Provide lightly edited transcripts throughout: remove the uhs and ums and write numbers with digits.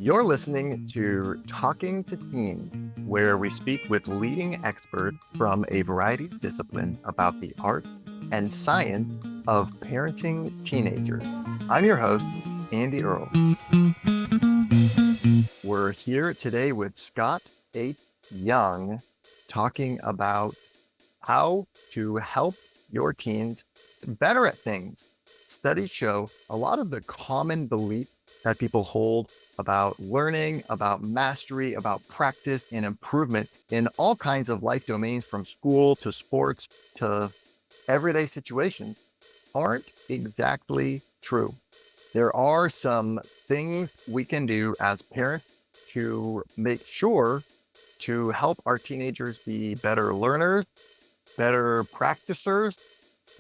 You're listening to Talking to Teens, where we speak with leading experts from a variety of disciplines about the art and science of parenting teenagers. I'm your host, Andy Earl. We're here today with Scott H. Young talking about how to help your teens better at things. Studies show a lot of the common beliefs that people hold about learning, about mastery, about practice and improvement in all kinds of life domains, from school to sports to everyday situations, aren't exactly true. There are some things we can do as parents to make sure to help our teenagers be better learners, better practicers,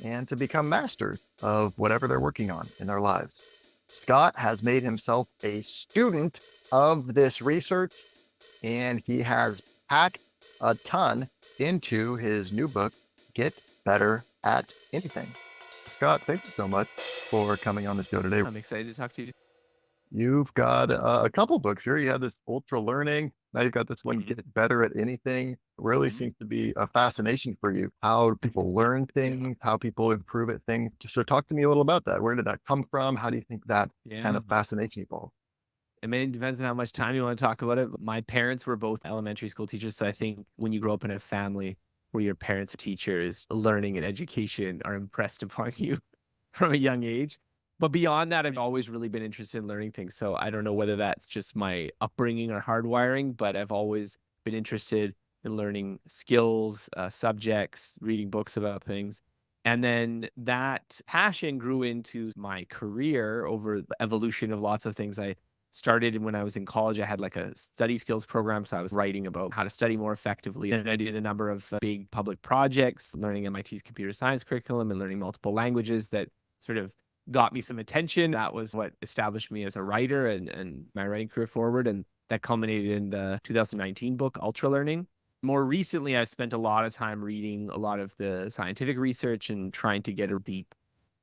and to become masters of whatever they're working on in their lives. Scott has made himself a student of this research, and he has packed a ton into his new book, Get Better at Anything. Scott, thank you so much for coming on the show today. I'm excited to talk to you. You've got a couple books here. You have this Ultra Learning. Now you've got this one, Mhm. Get Better at Anything. Really Mhm. seems to be a fascination for you. How people learn things, how people improve at things. So talk to me a little about that. Where did that come from? How do you think that kind Yeah. of fascination evolved? I mean, it depends on how much time you want to talk about it. My parents were both elementary school teachers. So I think when you grow up in a family where your parents are teachers, learning and education are impressed upon you from a young age. But beyond that, I've always really been interested in learning things. So I don't know whether that's just my upbringing or hardwiring, but I've always been interested in learning skills, subjects, reading books about things. And then that passion grew into my career over the evolution of lots of things. I started when I was in college. I had like a study skills program. So I was writing about how to study more effectively. And I did a number of big public projects, learning MIT's computer science curriculum and learning multiple languages that sort of got me some attention. That was what established me as a writer and my writing career forward. And that culminated in the 2019 book, Ultra Learning. More recently, I've spent a lot of time reading a lot of the scientific research and trying to get a deep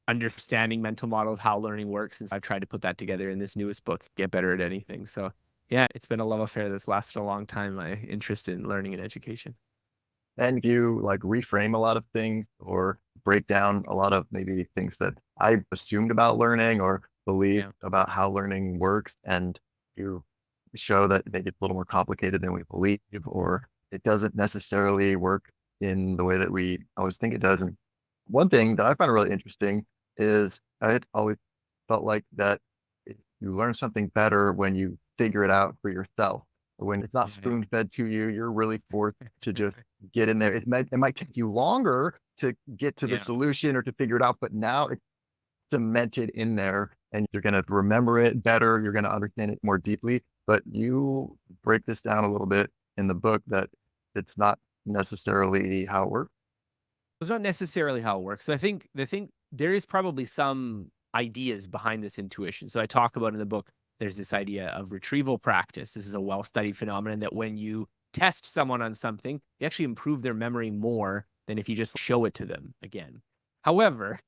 understanding mental model of how learning works. And so I've tried to put that together in this newest book, Get Better at Anything. So yeah, it's been a love affair that's lasted a long time, my interest in learning and education. And you like reframe a lot of things or break down a lot of maybe things that I assumed about learning or believed Yeah. about how learning works. And you show that maybe it's a little more complicated than we believe, or it doesn't necessarily work in the way that we always think it does. And one thing that I find really interesting is I had always felt like that you learn something better when you figure it out for yourself. When it's not Yeah. spoon fed to you, you're really forced to just get in there. It might take you longer to get to the Yeah. solution or to figure it out, but now it's cemented in there and you're going to remember it better. You're going to understand it more deeply. But you break this down a little bit in the book that it's not necessarily how it works. It's not necessarily how it works. So I think there is probably some ideas behind this intuition. So I talk about in the book, there's this idea of retrieval practice. This is a well-studied phenomenon that when you test someone on something, you actually improve their memory more than if you just show it to them again. However,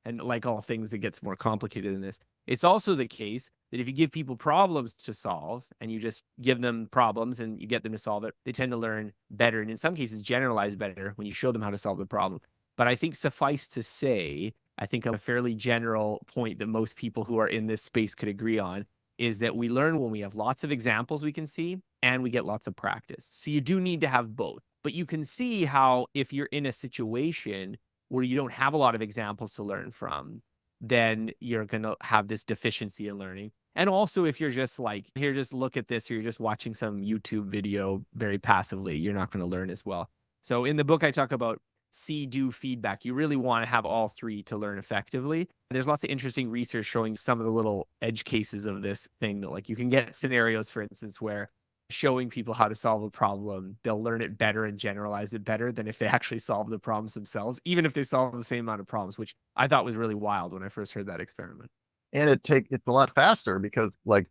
and like all things, it gets more complicated than this. It's also the case that if you give people problems to solve and you just give them problems and you get them to solve it, they tend to learn better. And in some cases, generalize better when you show them how to solve the problem. But I think suffice to say, I think a fairly general point that most people who are in this space could agree on is that we learn when we have lots of examples we can see and we get lots of practice. So you do need to have both. But you can see how if you're in a situation where you don't have a lot of examples to learn from, then you're going to have this deficiency in learning. And also, if you're just like, here, just look at this, or you're just watching some YouTube video very passively, you're not going to learn as well. So in the book, I talk about see, do feedback. You really want to have all three to learn effectively. There's lots of interesting research showing some of the little edge cases of this thing that, like, you can get scenarios, for instance, where showing people how to solve a problem, they'll learn it better and generalize it better than if they actually solve the problems themselves, even if they solve the same amount of problems, which I thought was really wild when I first heard that experiment. And it's a lot faster because like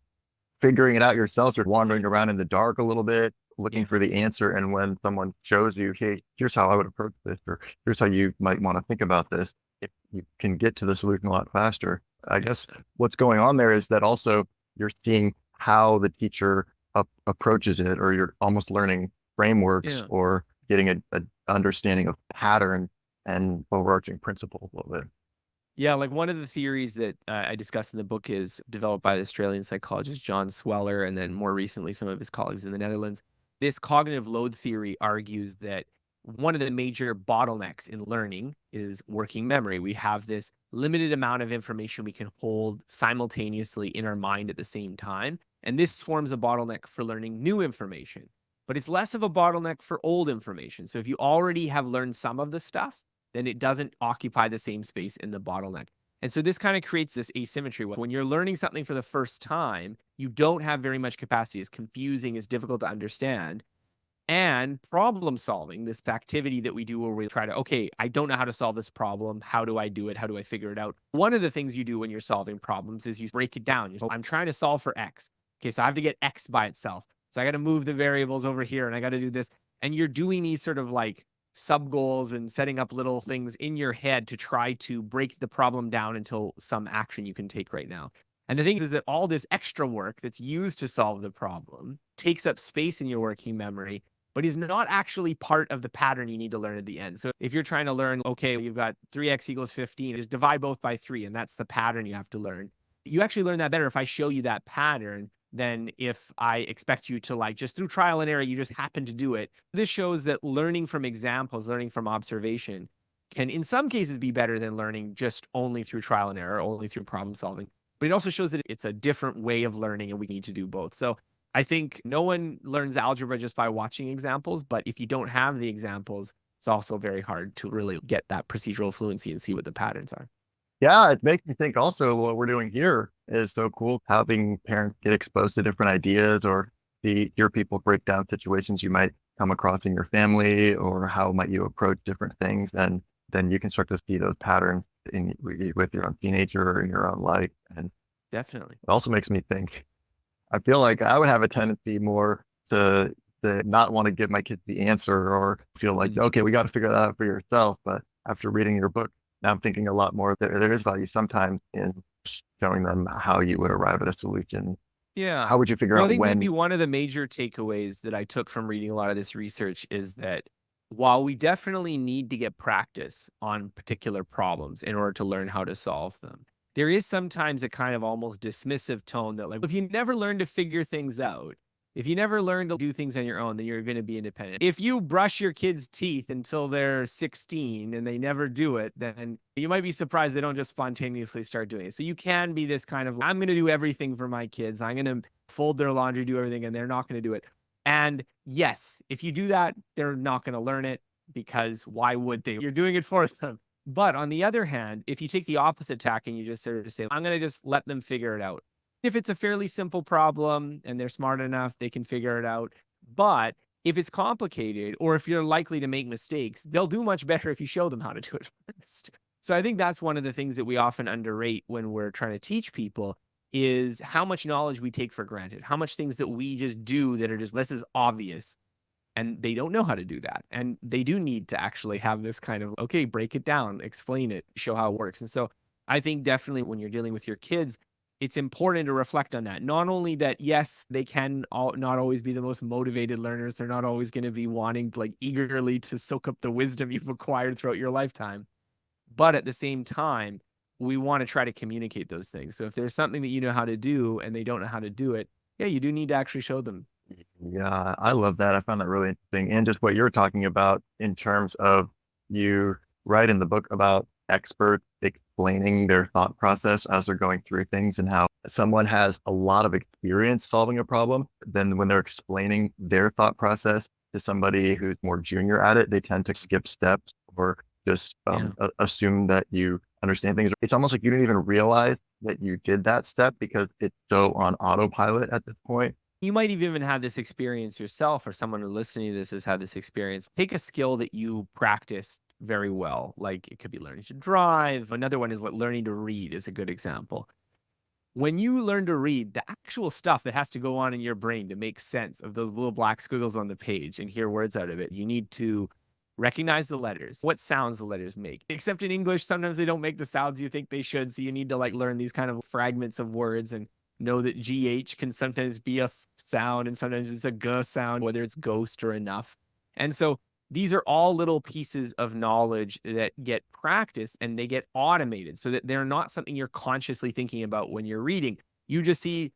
figuring it out yourself, you're wandering around in the dark a little bit, looking Yeah. for the answer. And when someone shows you, hey, here's how I would approach this, or here's how you might want to think about this, if you can get to the solution a lot faster. I Yeah. guess what's going on there is that also you're seeing how the teacher approaches it, or you're almost learning frameworks Yeah. or getting a understanding of pattern and overarching principles a little bit. Yeah, like one of the theories that I discussed in the book is developed by the Australian psychologist John Sweller, and then more recently, some of his colleagues in the Netherlands. This cognitive load theory argues that one of the major bottlenecks in learning is working memory. We have this limited amount of information we can hold simultaneously in our mind at the same time. And this forms a bottleneck for learning new information, but it's less of a bottleneck for old information. So if you already have learned some of the stuff, then it doesn't occupy the same space in the bottleneck. And so this kind of creates this asymmetry. When you're learning something for the first time, you don't have very much capacity. It's confusing, it's difficult to understand. And problem solving, this activity that we do where we try to, okay, I don't know how to solve this problem. How do I do it? How do I figure it out? One of the things you do when you're solving problems is you break it down. I'm trying to solve for X. Okay, so I have to get X by itself. So I got to move the variables over here and I got to do this. And you're doing these sort of like sub goals and setting up little things in your head to try to break the problem down until some action you can take right now. And the thing is that all this extra work that's used to solve the problem takes up space in your working memory, but is not actually part of the pattern you need to learn at the end. So if you're trying to learn, okay, you've got 3x equals 15, just divide both by 3, and that's the pattern you have to learn. You actually learn that better if I show you that pattern than if I expect you to, like, just through trial and error, you just happen to do it. This shows that learning from examples, learning from observation can in some cases be better than learning just only through trial and error, only through problem solving. But it also shows that it's a different way of learning and we need to do both. So I think no one learns algebra just by watching examples, but if you don't have the examples, it's also very hard to really get that procedural fluency and see what the patterns are. Yeah, it makes me think also what we're doing here is so cool. Having parents get exposed to different ideas or hear people break down situations you might come across in your family, or how might you approach different things, and then you can start to see those patterns with your own teenager or in your own life. And Definitely. it also makes me think, I feel like I would have a tendency more to not want to give my kids the answer, or feel like, okay, we got to figure that out for yourself. But after reading your book, now I'm thinking a lot more. There is value sometimes in showing them how you would arrive at a solution. Yeah. How would you figure Well, I out think maybe when? one of the major takeaways that I took from reading a lot of this research is that while we definitely need to get practice on particular problems in order to learn how to solve them, there is sometimes a kind of almost dismissive tone that, like, if you never learn to figure things out, if you never learn to do things on your own, then you're going to be independent. If you brush your kids' teeth until they're 16 and they never do it, then you might be surprised they don't just spontaneously start doing it. So you can be this kind of, I'm going to do everything for my kids. I'm going to fold their laundry, do everything, and they're not going to do it. And yes, if you do that, they're not going to learn it, because why would they? You're doing it for them. But on the other hand, if you take the opposite tack and you just sort of say, I'm going to just let them figure it out. If it's a fairly simple problem and they're smart enough, they can figure it out. But if it's complicated, or if you're likely to make mistakes, they'll do much better if you show them how to do it first. So I think that's one of the things that we often underrate when we're trying to teach people, is how much knowledge we take for granted, how much things that we just do that are just, this is obvious, and they don't know how to do that. And they do need to actually have this kind of, okay, break it down, explain it, show how it works. And so I think definitely when you're dealing with your kids, it's important to reflect on that. Not only that, yes, they can not always be the most motivated learners. They're not always going to be wanting, like, eagerly to soak up the wisdom you've acquired throughout your lifetime. But at the same time, we want to try to communicate those things. So if there's something that you know how to do and they don't know how to do it, yeah, you do need to actually show them. Yeah, I love that. I found that really interesting. And just what you're talking about in terms of, you write in the book about experts explaining their thought process as they're going through things, and how someone has a lot of experience solving a problem. Then when they're explaining their thought process to somebody who's more junior at it, they tend to skip steps, or just Yeah. assume that you understand things. It's almost like you didn't even realize that you did that step because it's so on autopilot at this point. You might have even had this experience yourself, or someone who listening to this has had this experience. Take a skill that you practiced very well. Like, it could be learning to drive. Another one is like learning to read is a good example. When you learn to read, the actual stuff that has to go on in your brain to make sense of those little black squiggles on the page and hear words out of it, you need to recognize the letters, what sounds the letters make. Except in English, sometimes they don't make the sounds you think they should. So you need to, like, learn these kind of fragments of words and know that GH can sometimes be a sound and sometimes it's a G sound, whether it's ghost or enough. And so these are all little pieces of knowledge that get practiced and they get automated so that they're not something you're consciously thinking about when you're reading. You just see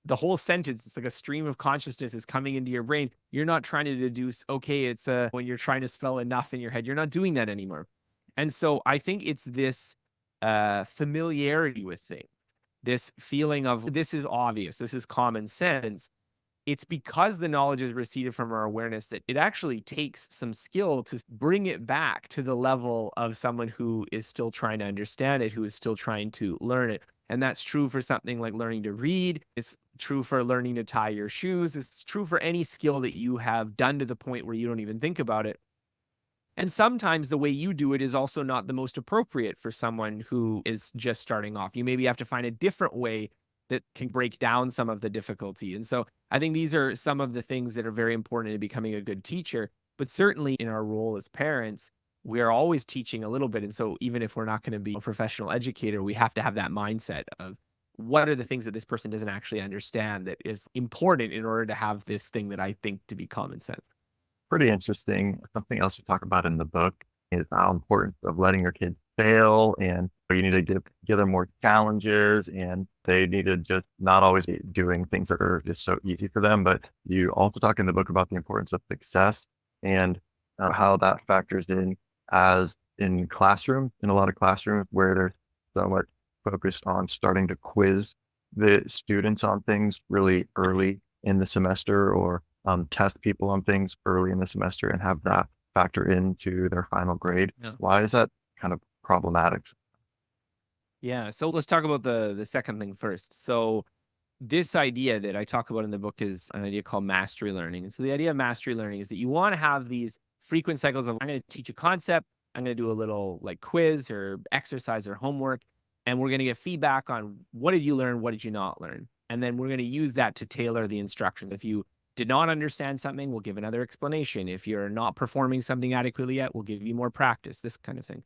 the whole sentence. It's like a stream of consciousness is coming into your brain. You're not trying to deduce, okay, it's when you're trying to spell enough in your head, you're not doing that anymore. And so I think it's this familiarity with things, this feeling of this is obvious, this is common sense. It's because the knowledge is receded from our awareness that it actually takes some skill to bring it back to the level of someone who is still trying to understand it, who is still trying to learn it. And that's true for something like learning to read. It's true for learning to tie your shoes. It's true for any skill that you have done to the point where you don't even think about it. And sometimes the way you do it is also not the most appropriate for someone who is just starting off. You maybe have to find a different way that can break down some of the difficulty. And so I think these are some of the things that are very important in becoming a good teacher. But certainly in our role as parents, we are always teaching a little bit. And so even if we're not going to be a professional educator, we have to have that mindset of what are the things that this person doesn't actually understand that is important in order to have this thing that I think to be common sense. Pretty interesting. Something else you talk about in the book is how important of letting your kids fail, and you need to give them more challenges, and they need to just not always be doing things that are just so easy for them. But you also talk in the book about the importance of success and how that factors in as in classrooms, in a lot of classrooms where they're so much focused on starting to quiz the students on things really early in the semester, or test people on things early in the semester and have that factor into their final grade. Yeah. Why is that kind of problematic? Yeah. So let's talk about the second thing first. So this idea that I talk about in the book is an idea called mastery learning. And so the idea of mastery learning is that you want to have these frequent cycles of I'm going to teach a concept, I'm going to do a little like quiz or exercise or homework, and we're going to get feedback on what did you learn, what did you not learn? And then we're going to use that to tailor the instructions. If you did not understand something, we'll give another explanation. If you're not performing something adequately yet, we'll give you more practice, this kind of thing.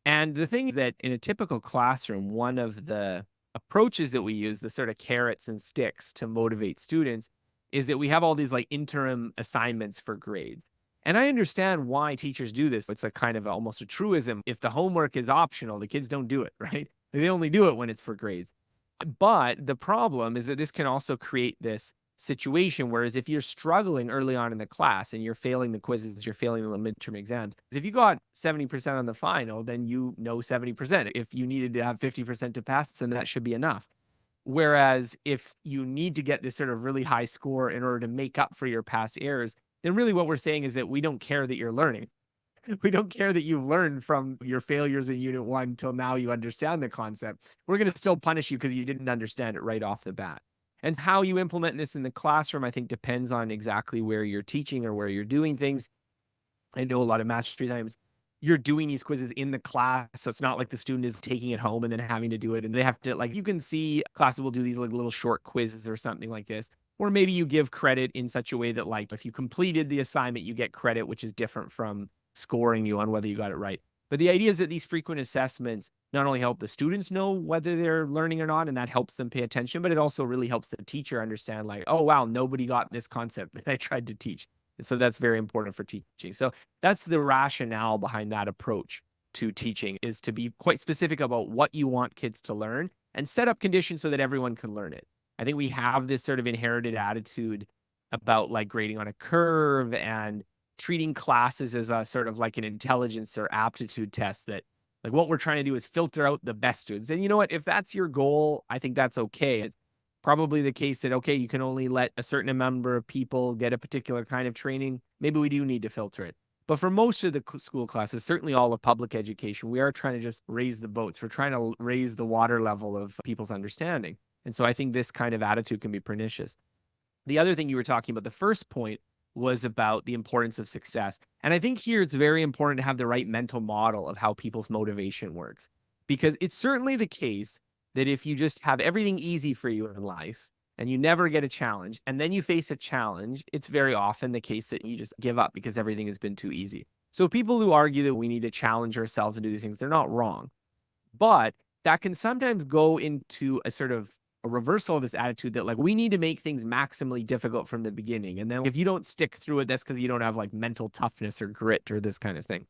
And the thing is that in a typical classroom, one of the approaches that we use, the sort of carrots and sticks to motivate students, is that we have all these like interim assignments for grades. And I understand why teachers do this. It's a kind of almost a truism. If the homework is optional, the kids don't do it, right? They only do it when it's for grades. But the problem is that this can also create this situation. Whereas if you're struggling early on in the class and you're failing the quizzes, you're failing the midterm exams. If you got 70% on the final, then you know 70%. If you needed to have 50% to pass, then that should be enough. Whereas if you need to get this sort of really high score in order to make up for your past errors, then really what we're saying is that we don't care that you're learning. We don't care that you've learned from your failures in unit one until now you understand the concept. We're going to still punish you because you didn't understand it right off the bat. And how you implement this in the classroom, I think, depends on exactly where you're teaching or where you're doing things. I know a lot of mastery times you're doing these quizzes in the class. So it's not like the student is taking it home and then having to do it. And they have to, like, you can see classes will do these like little short quizzes or something like this. Or maybe you give credit in such a way that, like, if you completed the assignment, you get credit, which is different from scoring you on whether you got it right. But the idea is that these frequent assessments not only help the students know whether they're learning or not, and that helps them pay attention, but it also really helps the teacher understand, like, oh, wow, nobody got this concept that I tried to teach. And so that's very important for teaching. So that's the rationale behind that approach to teaching, is to be quite specific about what you want kids to learn and set up conditions so that everyone can learn it. I think we have this sort of inherited attitude about like grading on a curve and treating classes as a sort of like an intelligence or aptitude test, that like what we're trying to do is filter out the best students. And you know what? If that's your goal, I think that's okay. It's probably the case that, okay, you can only let a certain number of people get a particular kind of training. Maybe we do need to filter it. But for most of the school classes, certainly all of public education, we are trying to just raise the boats. We're trying to raise the water level of people's understanding. And so I think this kind of attitude can be pernicious. The other thing you were talking about, the first point, was about the importance of success. And I think here it's very important to have the right mental model of how people's motivation works. Because it's certainly the case that if you just have everything easy for you in life and you never get a challenge, and then you face a challenge, it's very often the case that you just give up because everything has been too easy. So people who argue that we need to challenge ourselves and do these things, they're not wrong. But that can sometimes go into a sort of a reversal of this attitude that like we need to make things maximally difficult from the beginning. And then if you don't stick through it, that's because you don't have like mental toughness or grit or this kind of thing.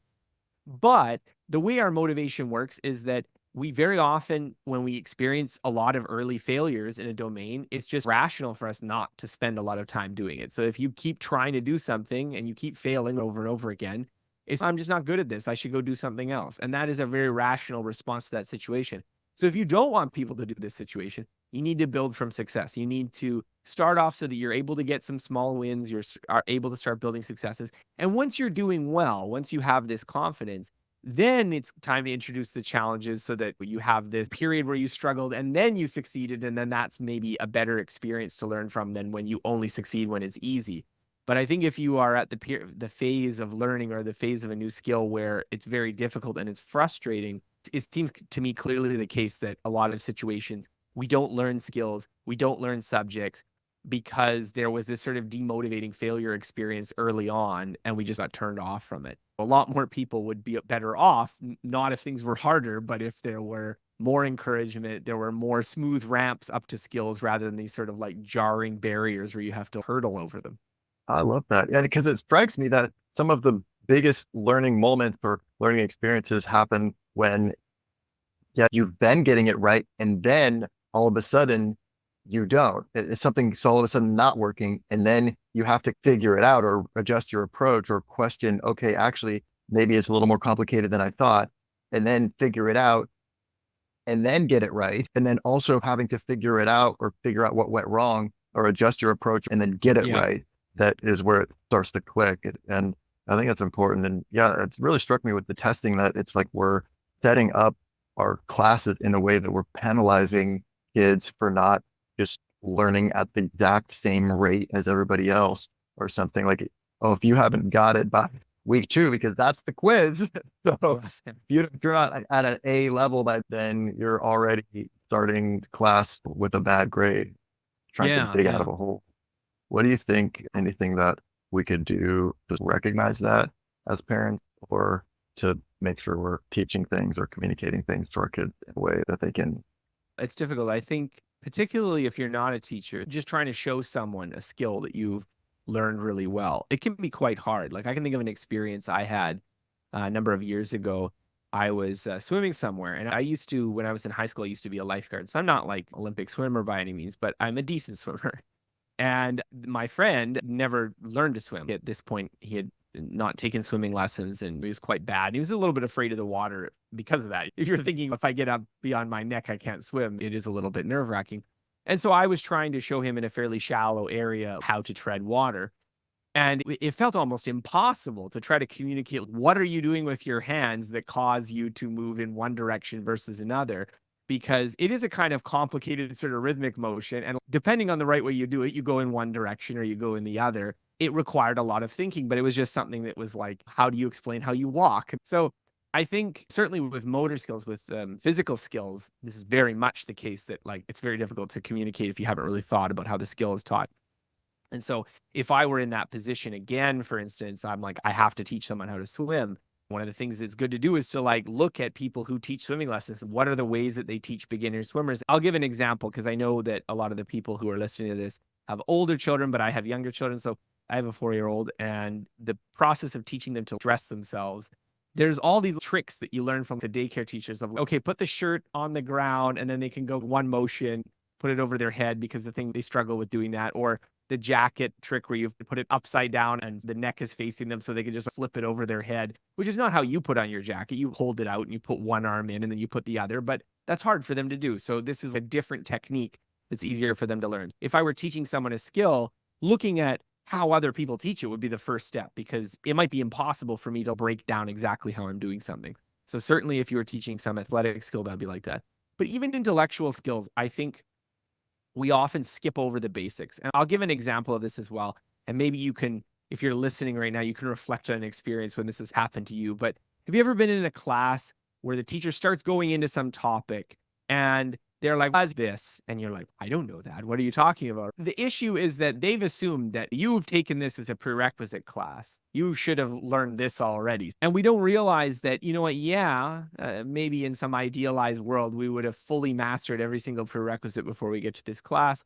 But the way our motivation works is that we very often, when we experience a lot of early failures in a domain, it's just rational for us not to spend a lot of time doing it. So if you keep trying to do something and you keep failing over and over again, it's, I'm just not good at this. I should go do something else. And that is a very rational response to that situation. So if you don't want people to do this situation, you need to build from success. You need to start off so that you're able to get some small wins. Are able to start building successes. And once you're doing well, once you have this confidence, then it's time to introduce the challenges so that you have this period where you struggled and then you succeeded. And then that's maybe a better experience to learn from than when you only succeed when it's easy. But I think if you are at the phase of learning or the phase of a new skill where it's very difficult and it's frustrating, it seems to me clearly the case that a lot of situations we don't learn skills, we don't learn subjects because there was this sort of demotivating failure experience early on and we just got turned off from it. A lot more people would be better off, not if things were harder, but if there were more encouragement, there were more smooth ramps up to skills rather than these sort of like jarring barriers where you have to hurdle over them. I love that. Yeah, because it strikes me that some of the biggest learning moments or learning experiences happen when, yeah, you've been getting it right, and then all of a sudden you don't. It's something so all of a sudden not working, and then you have to figure it out or adjust your approach or question, okay, actually, maybe it's a little more complicated than I thought, and then figure it out and then get it right. And then also having to figure it out or figure out what went wrong or adjust your approach and then get it Yeah. right. That is where it starts to click. And I think that's important. And yeah, it's really struck me with the testing that it's like we're setting up our classes in a way that we're penalizing kids for not just learning at the exact same rate as everybody else or something like, oh, if you haven't got it by week 2, because that's the quiz. So Yes. if you're not at an A level, then you're already starting class with a bad grade, trying to Yeah. dig out Yeah. of a hole. What do you think? Anything that we could do to recognize that as parents or to make sure we're teaching things or communicating things to our kids in a way that they can? It's difficult. I think, particularly if you're not a teacher, just trying to show someone a skill that you've learned really well, it can be quite hard. Like I can think of an experience I had a number of years ago. I was swimming somewhere, and I used to, when I was in high school, I used to be a lifeguard. So I'm not like Olympic swimmer by any means, but I'm a decent swimmer. And my friend never learned to swim. At this point, he had not taken swimming lessons and he was quite bad. He was a little bit afraid of the water because of that. If you're thinking, if I get up beyond my neck, I can't swim, it is a little bit nerve wracking. And so I was trying to show him in a fairly shallow area how to tread water. And it felt almost impossible to try to communicate what are you doing with your hands that cause you to move in one direction versus another, because it is a kind of complicated sort of rhythmic motion. And depending on the right way you do it, you go in one direction or you go in the other. It required a lot of thinking, but it was just something that was like, how do you explain how you walk? So I think certainly with motor skills, with physical skills, this is very much the case that like it's very difficult to communicate if you haven't really thought about how the skill is taught. And so if I were in that position again, for instance, I'm like, I have to teach someone how to swim. One of the things that's good to do is to like look at people who teach swimming lessons. What are the ways that they teach beginner swimmers? I'll give an example because I know that a lot of the people who are listening to this have older children, but I have younger children. So I have a 4-year-old, and the process of teaching them to dress themselves, there's all these tricks that you learn from the daycare teachers of, okay, put the shirt on the ground and then they can go one motion, put it over their head because the thing they struggle with doing that, or the jacket trick where you put it upside down and the neck is facing them so they can just flip it over their head, which is not how you put on your jacket. You hold it out and you put one arm in and then you put the other, but that's hard for them to do. So this is a different technique that's easier for them to learn. If I were teaching someone a skill, looking at how other people teach it would be the first step, because it might be impossible for me to break down exactly how I'm doing something. So certainly if you were teaching some athletic skill, that'd be like that. But even intellectual skills, I think we often skip over the basics. And I'll give an example of this as well. And maybe you can, if you're listening right now, you can reflect on an experience when this has happened to you. But have you ever been in a class where the teacher starts going into some topic and They're like, what's this? And you're like, I don't know that. What are you talking about? The issue is that they've assumed that you've taken this as a prerequisite class. You should have learned this already. And we don't realize that, you know what? Yeah, maybe in some idealized world, we would have fully mastered every single prerequisite before we get to this class.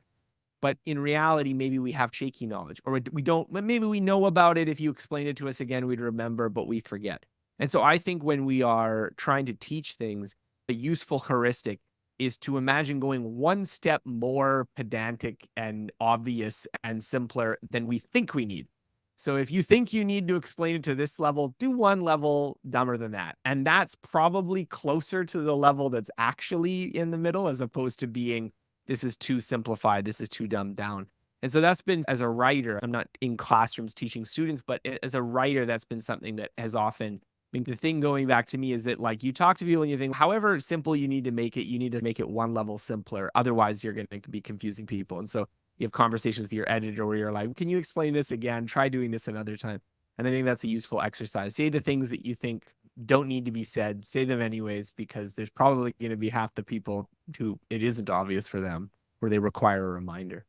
But in reality, maybe we have shaky knowledge, or we don't. Maybe we know about it. If you explain it to us again, we'd remember, but we forget. And so I think when we are trying to teach things, a useful heuristic is to imagine going one step more pedantic and obvious and simpler than we think we need. So if you think you need to explain it to this level, do one level dumber than that. And that's probably closer to the level that's actually in the middle, as opposed to being, this is too simplified, this is too dumbed down. And so that's been, as a writer, I'm not in classrooms teaching students, but as a writer, that's been something that has often, I mean, the thing going back to me is that, like, you talk to people and you think, however simple you need to make it, you need to make it one level simpler. Otherwise, you're going to be confusing people. And so you have conversations with your editor where you're like, can you explain this again? Try doing this another time. And I think that's a useful exercise. Say the things that you think don't need to be said, say them anyways, because there's probably going to be half the people who it isn't obvious for them, where they require a reminder.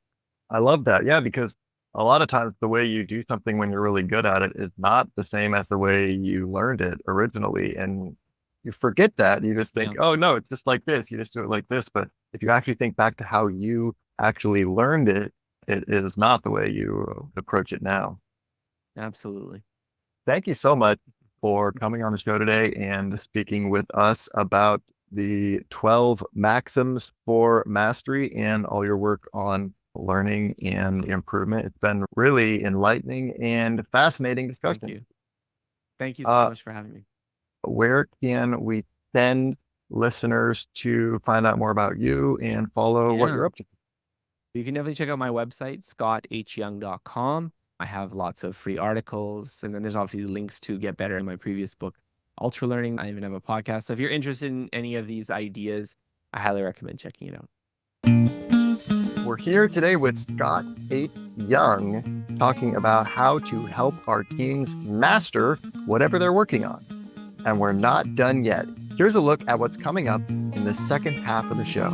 I love that. Yeah, because a lot of times the way you do something when you're really good at it is not the same as the way you learned it originally. And you forget that. You just think, oh, no, it's just like this. You just do it like this. But if you actually think back to how you actually learned it, it is not the way you approach it now. Absolutely. Thank you so much for coming on the show today and speaking with us about the 12 maxims for mastery and all your work on learning and improvement. It's been really enlightening and fascinating discussion. Thank you. Thank you so much for having me. Where can we send listeners to find out more about you and follow what you're up to? You can definitely check out my website, scotthyoung.com. I have lots of free articles, and then there's obviously links to get better in my previous book, Ultra Learning. I even have a podcast. So if you're interested in any of these ideas, I highly recommend checking it out. We're here today with Scott H. Young, talking about how to help our teens master whatever they're working on. And we're not done yet. Here's a look at what's coming up in the second half of the show.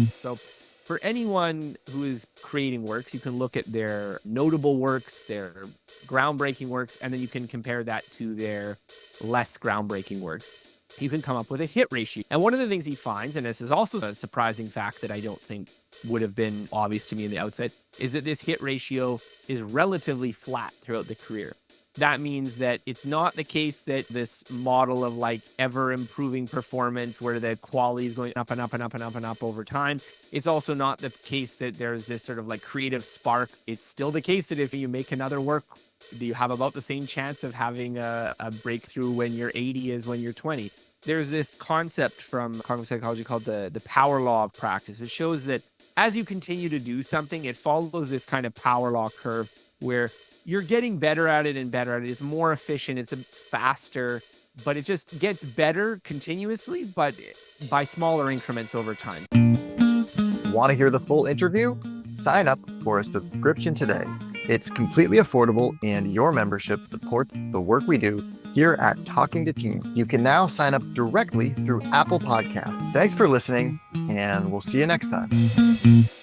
So for anyone who is creating works, you can look at their notable works, their groundbreaking works, and then you can compare that to their less groundbreaking works. You can come up with a hit ratio. And one of the things he finds, and this is also a surprising fact that I don't think would have been obvious to me in the outset, is that this hit ratio is relatively flat throughout the career. That means that it's not the case that this model of like ever improving performance where the quality is going up and up and up and up and up over time. It's also not the case that there's this sort of like creative spark. It's still the case that if you make another work, you have about the same chance of having a breakthrough when you're 80 as when you're 20. There's this concept from cognitive psychology called the power law of practice. It shows that as you continue to do something, it follows this kind of power law curve where you're getting better at it and better at it. It's more efficient. It's faster, but it just gets better continuously, but by smaller increments over time. Want to hear the full interview? Sign up for a subscription today. It's completely affordable, and your membership supports the work we do here at Talking to Teens. You can now sign up directly through Apple Podcasts. Thanks for listening, and we'll see you next time.